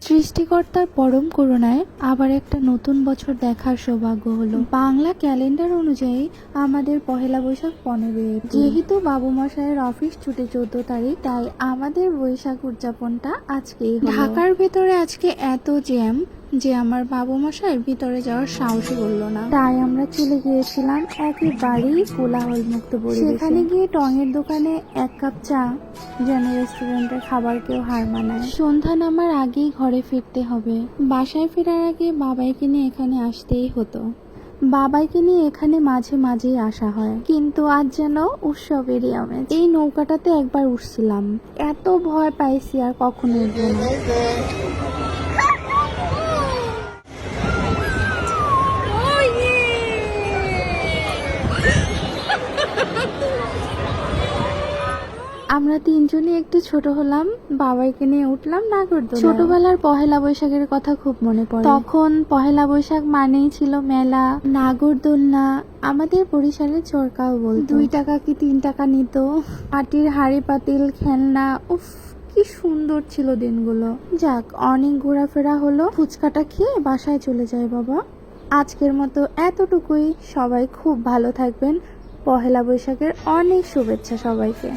সৃষ্টিকর্তার পরম করুণায় আবার একটা নতুন বছর দেখার সৌভাগ্য হলো। বাংলা ক্যালেন্ডার অনুযায়ী আমাদের পহেলা বৈশাখ 15 এপ্রিল। যেহেতু বাবু মশাইয়ের অফিস ছুটি 14 তারিখ, তাই আমাদের বৈশাখ উদযাপনটা আজকেই হলো। ঢাকার ভেতরে আজকে এত জ্যাম যে আমার বাবু মশাই ভিতরে যাওয়ার সাহসই করলো না, তাই আমরা চলে গিয়েছিলাম একেবারেই কোলাহল মুক্ত পরিবেশে। সেখানে গিয়ে টঙের দোকানে 1 কাপ চা যেন রেস্টুরেন্টের খাবারকেও হার মানায়। সন্ধ্যা নামার আগেই ঘরে ফিরতে হবে। বাসায় ফেরার আগে বাবাইকে নিয়ে এখানে আসতেই হতো। বাবাইকে নিয়ে এখানে মাঝে মাঝেই আসা হয়, কিন্তু আজ যেন উৎসবেরই আমেজ। এই নৌকাটাতে একবার উঠছিলাম, এত ভয় পাইছি আর কখনো উঠবো না। আমরা তিনজনই একটু ছোট হলাম, বাবাইকে নিয়ে উঠলাম নাগরদোলায়। ছোটবেলার পহেলা বৈশাখের কথা খুব মনে পড়ে। তখন পহেলা বৈশাখ মানেই ছিল মেলা, নাগরদোলনা। আমাদের বরিশালে চরকাও বলতো। 2 টাকা কি 3 টাকা নিত। মাটির হাড়ি পাতিল, খেলনা, উফ কি সুন্দর ছিল দিনগুলো। যাক, অনেক ঘোরাফেরা হলো, ফুচকাটা খেয়ে বাসায় চলে যায় বাবা। আজকের মতো এতটুকুই। সবাই খুব ভালো থাকবেন। পহেলা বৈশাখের অনেক শুভেচ্ছা সবাইকে।